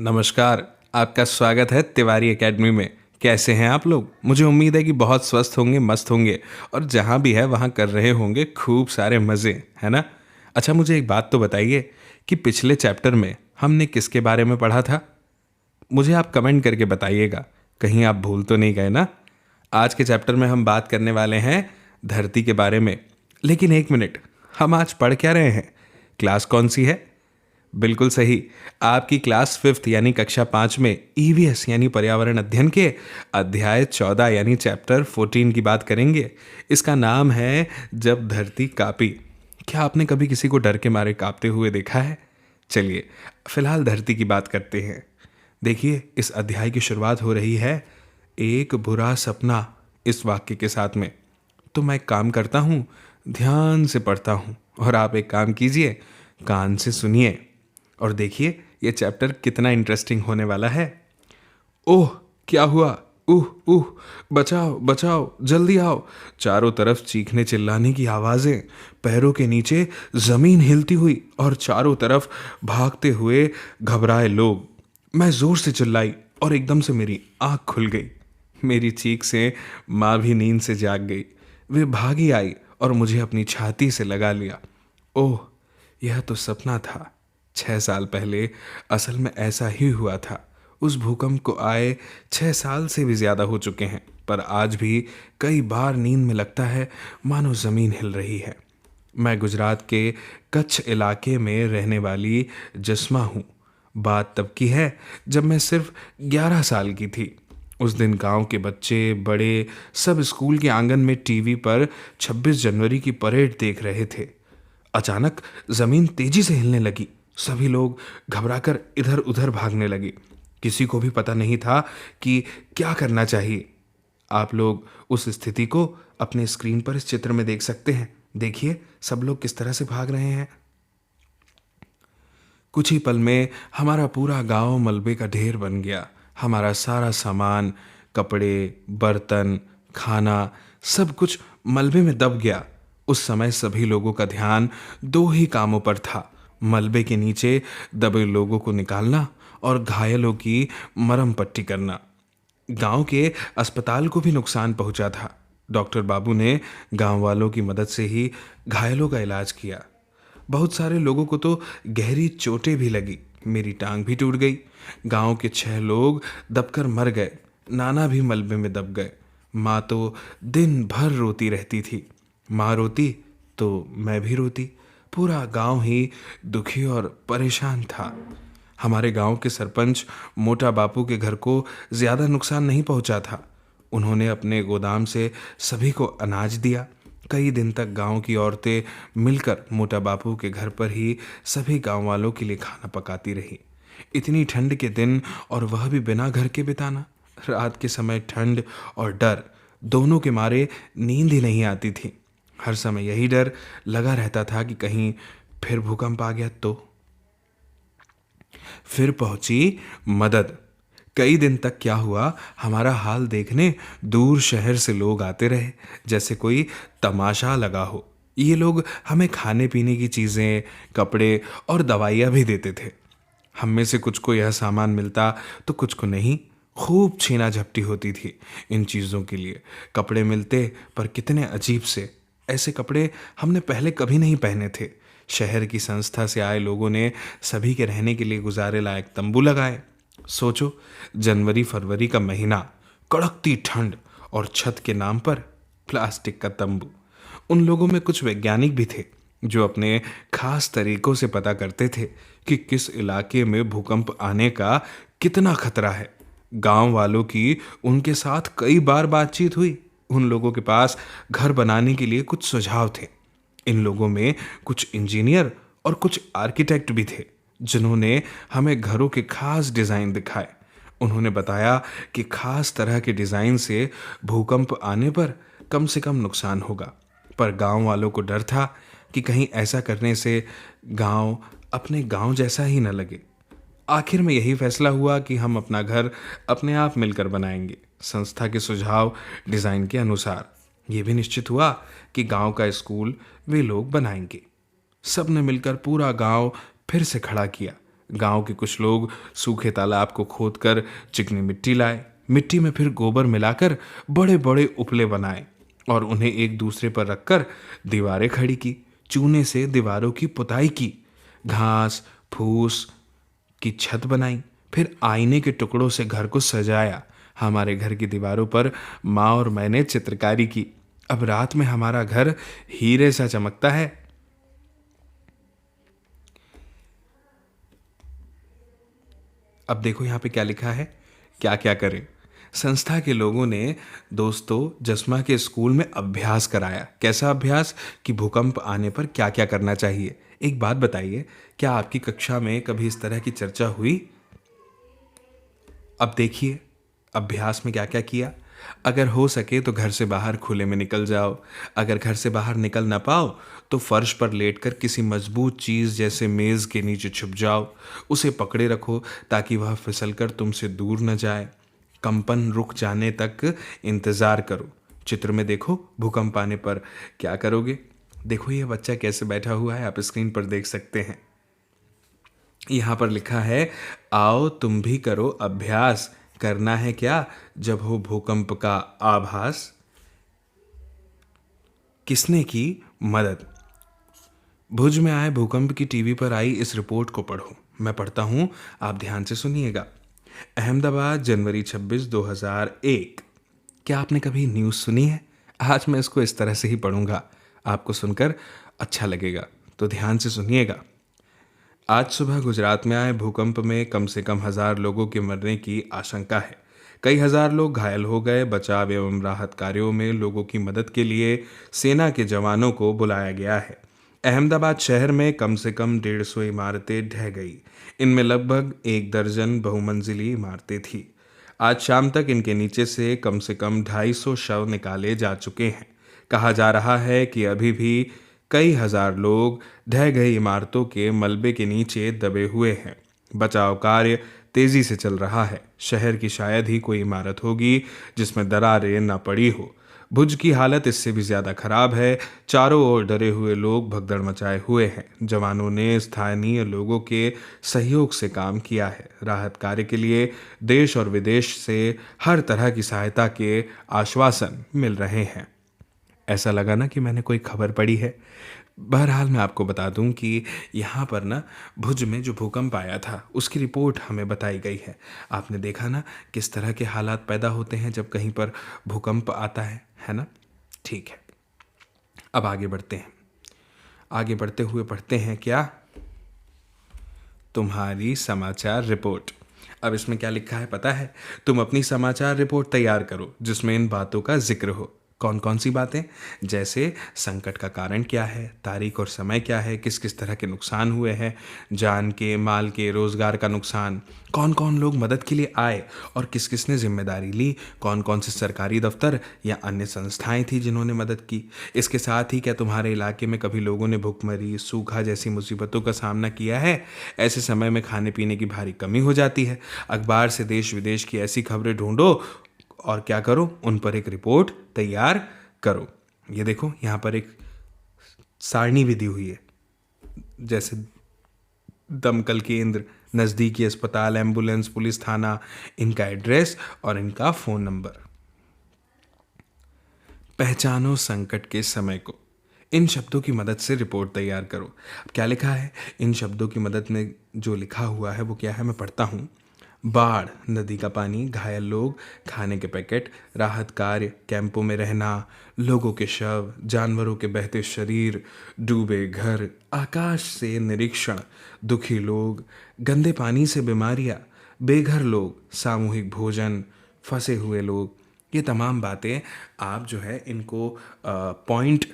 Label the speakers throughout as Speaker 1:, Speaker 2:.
Speaker 1: नमस्कार। आपका स्वागत है तिवारी एकेडमी में। कैसे हैं आप लोग? मुझे उम्मीद है कि बहुत स्वस्थ होंगे, मस्त होंगे और जहाँ भी है वहाँ कर रहे होंगे खूब सारे मज़े, है ना? अच्छा, मुझे एक बात तो बताइए कि पिछले चैप्टर में हमने किसके बारे में पढ़ा था? मुझे आप कमेंट करके बताइएगा, कहीं आप भूल तो नहीं गए ना? आज के चैप्टर में हम बात करने वाले हैं धरती के बारे में। लेकिन एक मिनट, हम आज पढ़ क्या रहे हैं? क्लास कौन सी है? बिल्कुल सही। आपकी क्लास फिफ्थ यानी कक्षा 5 में ईवीएस यानी पर्यावरण अध्ययन के अध्याय 14 यानी चैप्टर 14 की बात करेंगे। इसका नाम है जब धरती कांपी। क्या आपने कभी किसी को डर के मारे कांपते हुए देखा है? चलिए फिलहाल धरती की बात करते हैं। देखिए, इस अध्याय की शुरुआत हो रही है एक बुरा सपना इस वाक्य के साथ में। तो मैं एक काम करता हूँ, ध्यान से पढ़ता हूँ और आप एक काम कीजिए, कान से सुनिए और देखिए ये चैप्टर कितना इंटरेस्टिंग होने वाला है। ओह, क्या हुआ? उह उह, बचाओ बचाओ, जल्दी आओ। चारों तरफ चीखने चिल्लाने की आवाजें, पैरों के नीचे जमीन हिलती हुई और चारों तरफ भागते हुए घबराए लोग। मैं जोर से चिल्लाई और एकदम से मेरी आंख खुल गई। मेरी चीख से माँ भी नींद से जाग गई। वे भागी आई और मुझे अपनी छाती से लगा लिया। ओह, यह तो सपना था। 6 साल पहले असल में ऐसा ही हुआ था। उस भूकंप को आए 6 साल से भी ज्यादा हो चुके हैं, पर आज भी कई बार नींद में लगता है मानो जमीन हिल रही है। मैं गुजरात के कच्छ इलाके में रहने वाली जस्मा हूँ। बात तब की है जब मैं सिर्फ 11 साल की थी। उस दिन गांव के बच्चे बड़े सब स्कूल के आंगन में टीवी पर 26 जनवरी की परेड देख रहे थे। अचानक जमीन तेजी से हिलने लगी। सभी लोग घबराकर इधर उधर भागने लगे। किसी को भी पता नहीं था कि क्या करना चाहिए। आप लोग उस स्थिति को अपने स्क्रीन पर इस चित्र में देख सकते हैं। देखिए सब लोग किस तरह से भाग रहे हैं। कुछ ही पल में हमारा पूरा गांव मलबे का ढेर बन गया। हमारा सारा सामान, कपड़े, बर्तन, खाना, सब कुछ मलबे में दब गया। उस समय सभी लोगों का ध्यान दो ही कामों पर था, मलबे के नीचे दबे लोगों को निकालना और घायलों की मरहम पट्टी करना। गांव के अस्पताल को भी नुकसान पहुंचा था। डॉक्टर बाबू ने गांव वालों की मदद से ही घायलों का इलाज किया। बहुत सारे लोगों को तो गहरी चोटें भी लगी। मेरी टांग भी टूट गई। गांव के 6 लोग दबकर मर गए। नाना भी मलबे में दब गए। माँ तो दिन भर रोती रहती थी। माँ रोती तो मैं भी रोती। पूरा गांव ही दुखी और परेशान था। हमारे गांव के सरपंच मोटा बापू के घर को ज्यादा नुकसान नहीं पहुंचा था। उन्होंने अपने गोदाम से सभी को अनाज दिया। कई दिन तक गांव की औरतें मिलकर मोटा बापू के घर पर ही सभी गांव वालों के लिए खाना पकाती रही। इतनी ठंड के दिन और वह भी बिना घर के बिताना। रात के समय ठंड और डर दोनों के मारे नींद ही नहीं आती थी। हर समय यही डर लगा रहता था कि कहीं फिर भूकंप आ गया तो। फिर पहुंची मदद। कई दिन तक क्या हुआ, हमारा हाल देखने दूर शहर से लोग आते रहे, जैसे कोई तमाशा लगा हो। ये लोग हमें खाने पीने की चीजें, कपड़े और दवाइयाँ भी देते थे। हम में से कुछ को यह सामान मिलता तो कुछ को नहीं। खूब छीना झपटी होती थी इन चीज़ों के लिए। कपड़े मिलते पर कितने अजीब से। ऐसे कपड़े हमने पहले कभी नहीं पहने थे। शहर की संस्था से आए लोगों ने सभी के रहने के लिए गुजारे लायक तंबू लगाए। सोचो, जनवरी फरवरी का महीना, कड़कती ठंड और छत के नाम पर प्लास्टिक का तंबू। उन लोगों में कुछ वैज्ञानिक भी थे जो अपने खास तरीकों से पता करते थे कि किस इलाके में भूकंप आने का कितना खतरा है। गांव वालों की उनके साथ कई बार बातचीत हुई। उन लोगों के पास घर बनाने के लिए कुछ सुझाव थे। इन लोगों में कुछ इंजीनियर और कुछ आर्किटेक्ट भी थे जिन्होंने हमें घरों के खास डिजाइन दिखाए। उन्होंने बताया कि खास तरह के डिजाइन से भूकंप आने पर कम से कम नुकसान होगा। पर गांव वालों को डर था कि कहीं ऐसा करने से गांव अपने गांव जैसा ही न लगे। आखिर में यही फैसला हुआ कि हम अपना घर अपने आप मिलकर बनाएंगे, संस्था के सुझाव डिजाइन के अनुसार। ये भी निश्चित हुआ कि गांव का स्कूल वे लोग बनाएंगे। सब ने मिलकर पूरा गांव फिर से खड़ा किया। गांव के कुछ लोग सूखे तालाब को खोदकर चिकनी मिट्टी लाए, मिट्टी में फिर गोबर मिलाकर बड़े बड़े उपले बनाए और उन्हें एक दूसरे पर रखकर दीवारें खड़ी की। चूने से दीवारों की पुताई की, घास फूस की छत बनाई, फिर आईने के टुकड़ों से घर को सजाया। हमारे घर की दीवारों पर माँ और मैंने चित्रकारी की। अब रात में हमारा घर हीरे सा चमकता है। अब देखो यहाँ पे क्या लिखा है, क्या क्या करें। संस्था के लोगों ने दोस्तों जसमा के स्कूल में अभ्यास कराया। कैसा अभ्यास? कि भूकंप आने पर क्या क्या करना चाहिए। एक बात बताइए, क्या आपकी कक्षा में कभी इस तरह की चर्चा हुई? अब देखिए अभ्यास में क्या क्या किया। अगर हो सके तो घर से बाहर खुले में निकल जाओ। अगर घर से बाहर निकल ना पाओ तो फर्श पर लेटकर किसी मजबूत चीज जैसे मेज के नीचे छुप जाओ। उसे पकड़े रखो ताकि वह फिसलकर तुमसे दूर न जाए। कंपन रुक जाने तक इंतजार करो। चित्र में देखो भूकंप आने पर क्या करोगे। देखो ये बच्चा कैसे बैठा हुआ है, आप स्क्रीन पर देख सकते हैं। यहाँ पर लिखा है, आओ तुम भी करो अभ्यास। करना है क्या? जब हो भूकंप का आभास, किसने की मदद। भुज में आए भूकंप की टीवी पर आई इस रिपोर्ट को पढ़ो। मैं पढ़ता हूँ, आप ध्यान से सुनिएगा। अहमदाबाद जनवरी 26 2001। क्या आपने कभी न्यूज़ सुनी है? आज मैं इसको इस तरह से ही पढ़ूंगा, आपको सुनकर अच्छा लगेगा, तो ध्यान से सुनिएगा। आज सुबह गुजरात में आए भूकंप में कम से कम 1000 लोगों के मरने की आशंका है। कई हजार लोग घायल हो गए। बचाव एवं राहत कार्यों में लोगों की मदद के लिए सेना के जवानों को बुलाया गया है। अहमदाबाद शहर में कम से कम 150 इमारतें ढह गई। इनमें लगभग 1 दर्जन बहुमंजिली इमारतें थी। आज शाम तक इनके नीचे से कम 250 शव निकाले जा चुके हैं। कहा जा रहा है कि अभी भी कई हजार लोग ढह गई इमारतों के मलबे के नीचे दबे हुए हैं। बचाव कार्य तेजी से चल रहा है। शहर की शायद ही कोई इमारत होगी जिसमें दरारें न पड़ी हो। भुज की हालत इससे भी ज्यादा खराब है। चारों ओर डरे हुए लोग भगदड़ मचाए हुए हैं। जवानों ने स्थानीय लोगों के सहयोग से काम किया है। राहत कार्य के लिए देश और विदेश से हर तरह की सहायता के आश्वासन मिल रहे हैं। ऐसा लगा ना कि मैंने कोई खबर पढ़ी है। बहरहाल मैं आपको बता दूं कि यहाँ पर ना भुज में जो भूकंप आया था उसकी रिपोर्ट हमें बताई गई है। आपने देखा ना किस तरह के हालात पैदा होते हैं जब कहीं पर भूकंप आता है ना। ठीक है, अब आगे बढ़ते हैं। आगे बढ़ते हुए पढ़ते हैं क्या, तुम्हारी समाचार रिपोर्ट। अब इसमें क्या लिखा है पता है? तुम अपनी समाचार रिपोर्ट तैयार करो जिसमें इन बातों का जिक्र हो। कौन कौन सी बातें? जैसे संकट का कारण क्या है, तारीख और समय क्या है, किस किस तरह के नुकसान हुए हैं, जान के, माल के, रोजगार का नुकसान, कौन कौन लोग मदद के लिए आए और किस किस ने जिम्मेदारी ली, कौन कौन से सरकारी दफ्तर या अन्य संस्थाएं थी जिन्होंने मदद की। इसके साथ ही क्या तुम्हारे इलाके में कभी लोगों ने भूखमरी, सूखा जैसी मुसीबतों का सामना किया है? ऐसे समय में खाने पीने की भारी कमी हो जाती है। अखबार से देश विदेश की ऐसी खबरें ढूंढो और क्या करो, उन पर एक रिपोर्ट तैयार करो। ये देखो यहाँ पर एक सारणी भी दी हुई है, जैसे दमकल केंद्र, नज़दीकी अस्पताल, एम्बुलेंस, पुलिस थाना, इनका एड्रेस और इनका फ़ोन नंबर। पहचानो संकट के समय को। इन शब्दों की मदद से रिपोर्ट तैयार करो। अब क्या लिखा है? इन शब्दों की मदद में जो लिखा हुआ है वो क्या है, मैं पढ़ता हूँ। बाढ़, नदी का पानी, घायल लोग, खाने के पैकेट, राहत कार्य, कैंपों में रहना, लोगों के शव, जानवरों के बहते शरीर, डूबे घर, आकाश से निरीक्षण, दुखी लोग, गंदे पानी से बीमारियां, बेघर लोग, सामूहिक भोजन, फंसे हुए लोग। ये तमाम बातें आप जो है इनको पॉइंट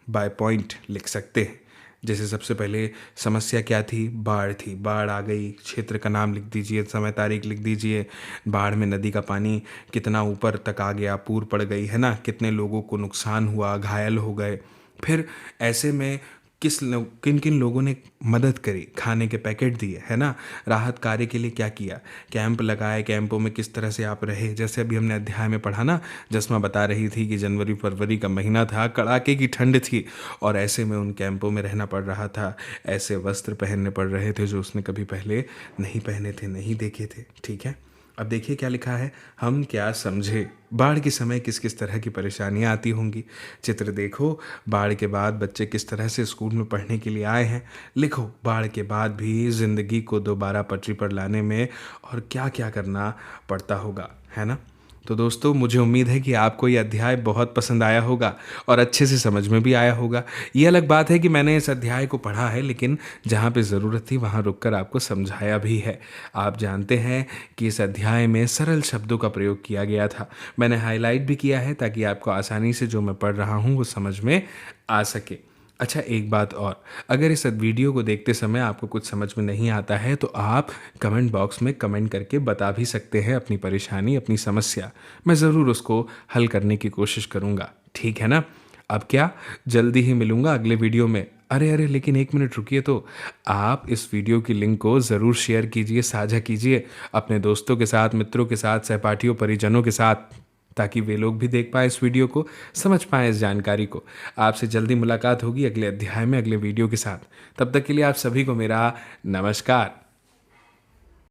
Speaker 1: बाय पॉइंट लिख सकते हैं। जैसे सबसे पहले समस्या क्या थी? बाढ़ थी, बाढ़ आ गई, क्षेत्र का नाम लिख दीजिए, समय तारीख लिख दीजिए। बाढ़ में नदी का पानी कितना ऊपर तक आ गया, पूर पड़ गई है ना, कितने लोगों को नुकसान हुआ, घायल हो गए। फिर ऐसे में किन किन लोगों ने मदद करी, खाने के पैकेट दिए, है ना, राहत कार्य के लिए क्या किया, कैंप लगाए, कैंपों में किस तरह से आप रहे। जैसे अभी हमने अध्याय में पढ़ा ना, जसमा बता रही थी कि जनवरी फरवरी का महीना था, कड़ाके की ठंड थी और ऐसे में उन कैंपों में रहना पड़ रहा था। ऐसे वस्त्र पहनने पड़ रहे थे जो उसने कभी पहले नहीं पहने थे, नहीं देखे थे। ठीक है, अब देखिए क्या लिखा है। हम क्या समझे, बाढ़ के समय किस किस तरह की परेशानियां आती होंगी। चित्र देखो, बाढ़ के बाद बच्चे किस तरह से स्कूल में पढ़ने के लिए आए हैं। लिखो, बाढ़ के बाद भी ज़िंदगी को दोबारा पटरी पर लाने में और क्या क्या करना पड़ता होगा, है ना। तो दोस्तों, मुझे उम्मीद है कि आपको ये अध्याय बहुत पसंद आया होगा और अच्छे से समझ में भी आया होगा। ये अलग बात है कि मैंने इस अध्याय को पढ़ा है, लेकिन जहाँ पे ज़रूरत थी वहाँ रुककर आपको समझाया भी है। आप जानते हैं कि इस अध्याय में सरल शब्दों का प्रयोग किया गया था। मैंने हाईलाइट भी किया है ताकि आपको आसानी से जो मैं पढ़ रहा हूँ वो समझ में आ सके। अच्छा, एक बात और, अगर इस वीडियो को देखते समय आपको कुछ समझ में नहीं आता है तो आप कमेंट बॉक्स में कमेंट करके बता भी सकते हैं अपनी परेशानी, अपनी समस्या। मैं ज़रूर उसको हल करने की कोशिश करूँगा, ठीक है ना। अब क्या, जल्दी ही मिलूँगा अगले वीडियो में। अरे अरे, लेकिन एक मिनट रुकिए तो, आप इस वीडियो की लिंक को ज़रूर शेयर कीजिए, साझा कीजिए अपने दोस्तों के साथ, मित्रों के साथ, सहपाठियों, परिजनों के साथ, ताकि वे लोग भी देख पाएँ इस वीडियो को, समझ पाएँ इस जानकारी को। आपसे जल्दी मुलाकात होगी अगले अध्याय में, अगले वीडियो के साथ। तब तक के लिए आप सभी को मेरा नमस्कार।